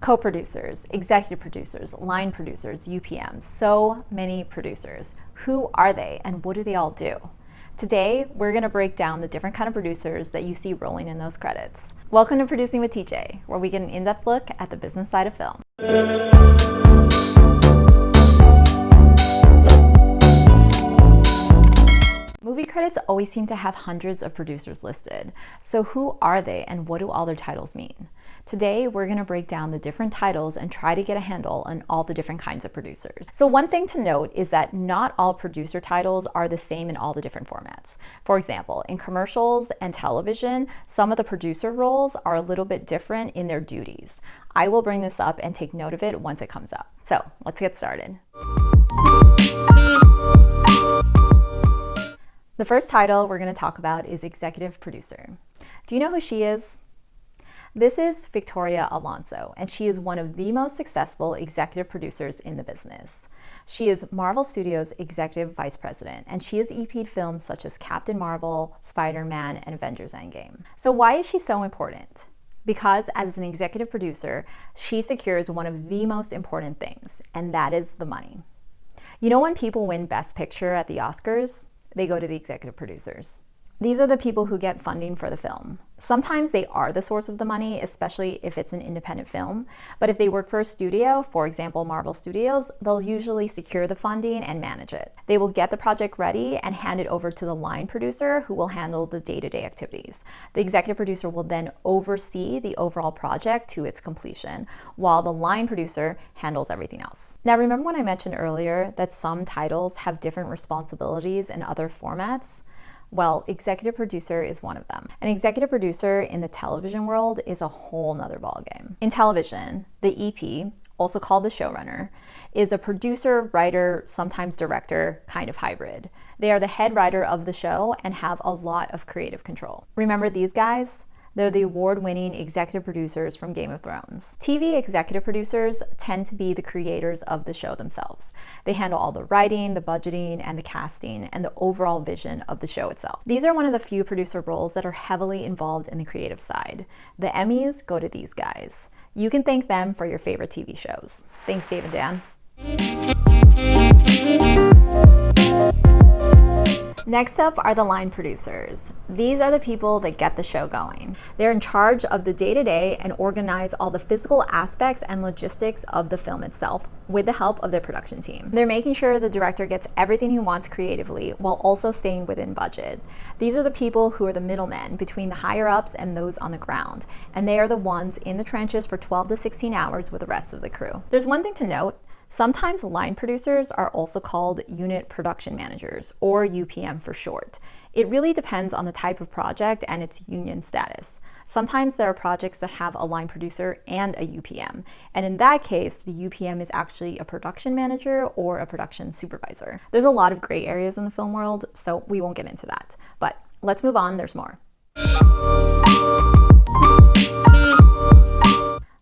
Co-producers, executive producers, line producers, UPMs, so many producers. Who are they and what do they all do? Today, we're going to break down the different kind of producers that you see rolling in those credits. Welcome to Producing with TJ, where we get an in-depth look at the business side of film. Movie credits always seem to have hundreds of producers listed. So who are they and what do all their titles mean? Today, we're going to break down the different titles and try to get a handle on all the different kinds of producers. So one thing to note is that not all producer titles are the same in all the different formats. For example, in commercials and television, some of the producer roles are a little bit different in their duties. I will bring this up and take note of it once it comes up. So let's get started. The first title we're going to talk about is executive producer. Do you know who she is? This is Victoria Alonso, and she is one of the most successful executive producers in the business. She is Marvel Studios' executive vice president, and she has EP'd films such as Captain Marvel, Spider-Man, and Avengers Endgame. So why is she so important? Because as an executive producer, she secures one of the most important things, and that is the money. You know when people win Best Picture at the Oscars? They go to the executive producers. These are the people who get funding for the film. Sometimes they are the source of the money, especially if it's an independent film. But if they work for a studio, for example, Marvel Studios, they'll usually secure the funding and manage it. They will get the project ready and hand it over to the line producer who will handle the day-to-day activities. The executive producer will then oversee the overall project to its completion, while the line producer handles everything else. Now, remember when I mentioned earlier that some titles have different responsibilities in other formats? Well, executive producer is one of them. An executive producer in the television world is a whole nother ballgame. In television, the EP, also called the showrunner, is a producer, writer, sometimes director, kind of hybrid. They are the head writer of the show and have a lot of creative control. Remember these guys? They're the award-winning executive producers from Game of Thrones. TV executive producers tend to be the creators of the show themselves. They handle all the writing, the budgeting, and the casting, and the overall vision of the show itself. These are one of the few producer roles that are heavily involved in the creative side. The Emmys go to these guys. You can thank them for your favorite TV shows. Thanks, Dave and Dan. Next up are the line producers. These are the people that get the show going. They're in charge of the day-to-day and organize all the physical aspects and logistics of the film itself with the help of their production team. They're making sure the director gets everything he wants creatively while also staying within budget. These are the people who are the middlemen between the higher-ups and those on the ground, and they are the ones in the trenches for 12 to 16 hours with the rest of the crew. There's one thing to note. Sometimes line producers are also called unit production managers, or UPM for short. It really depends on the type of project and its union status. Sometimes there are projects that have a line producer and a UPM, and in that case, the UPM is actually a production manager or a production supervisor. There's a lot of gray areas in the film world, so we won't get into that. But let's move on, there's more.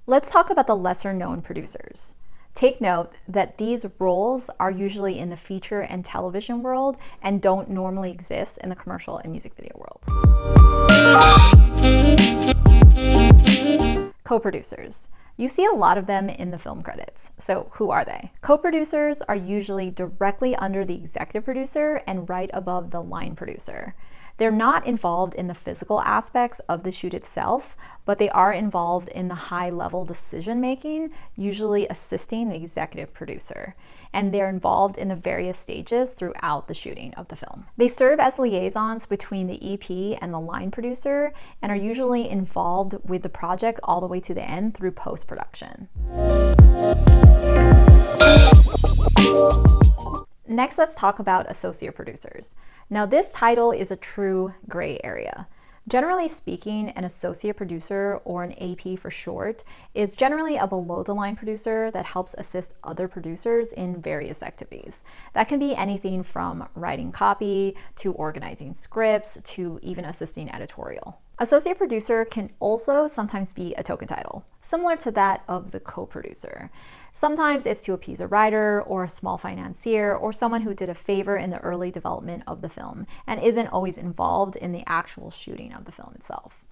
Let's talk about the lesser known producers. Take note that these roles are usually in the feature and television world and don't normally exist in the commercial and music video world. Co-producers. You see a lot of them in the film credits. So who are they? Co-producers are usually directly under the executive producer and right above the line producer. They're not involved in the physical aspects of the shoot itself, but they are involved in the high-level decision-making, usually assisting the executive producer. And they're involved in the various stages throughout the shooting of the film. They serve as liaisons between the EP and the line producer and are usually involved with the project all the way to the end through post-production. Next, let's talk about associate producers. Now, this title is a true gray area. Generally speaking, an associate producer, or an AP for short, is generally a below-the-line producer that helps assist other producers in various activities. That can be anything from writing copy, to organizing scripts, to even assisting editorial. Associate producer can also sometimes be a token title, similar to that of the co-producer. Sometimes it's to appease a writer or a small financier or someone who did a favor in the early development of the film and isn't always involved in the actual shooting of the film itself.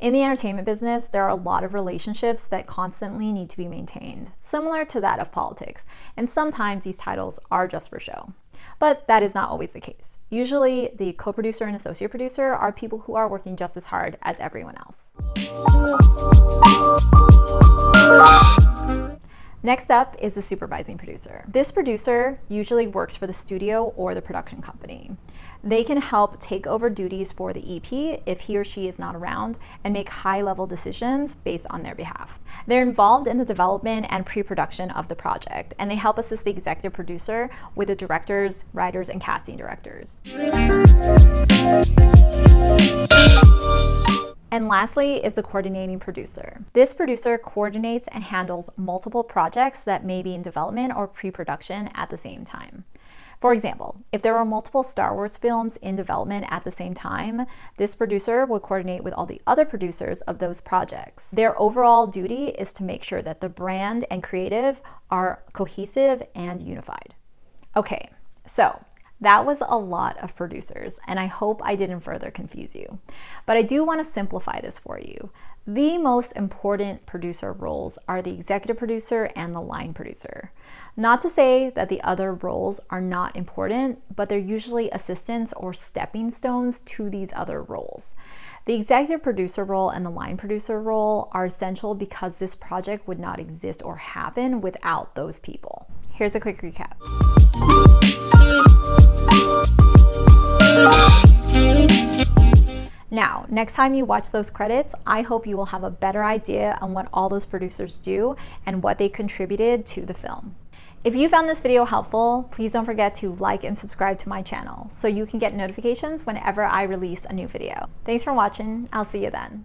In the entertainment business, there are a lot of relationships that constantly need to be maintained, similar to that of politics, and sometimes these titles are just for show. But that is not always the case. Usually, the co-producer and associate producer are people who are working just as hard as everyone else. Next up is the supervising producer. This producer usually works for the studio or the production company. They can help take over duties for the EP if he or she is not around and make high-level decisions based on their behalf. They're involved in the development and pre-production of the project, and they help assist the executive producer with the directors, writers, and casting directors. And lastly is the coordinating producer. This producer coordinates and handles multiple projects that may be in development or pre-production at the same time. For example, if there are multiple Star Wars films in development at the same time, this producer will coordinate with all the other producers of those projects. Their overall duty is to make sure that the brand and creative are cohesive and unified. Okay, so that was a lot of producers, and I hope I didn't further confuse you. But I do want to simplify this for you. The most important producer roles are the executive producer and the line producer. Not to say that the other roles are not important, but they're usually assistants or stepping stones to these other roles. The executive producer role and the line producer role are essential because this project would not exist or happen without those people. Here's a quick recap. Now, next time you watch those credits, I hope you will have a better idea on what all those producers do and what they contributed to the film. If you found this video helpful, please don't forget to like and subscribe to my channel so you can get notifications whenever I release a new video. Thanks for watching. I'll see you then.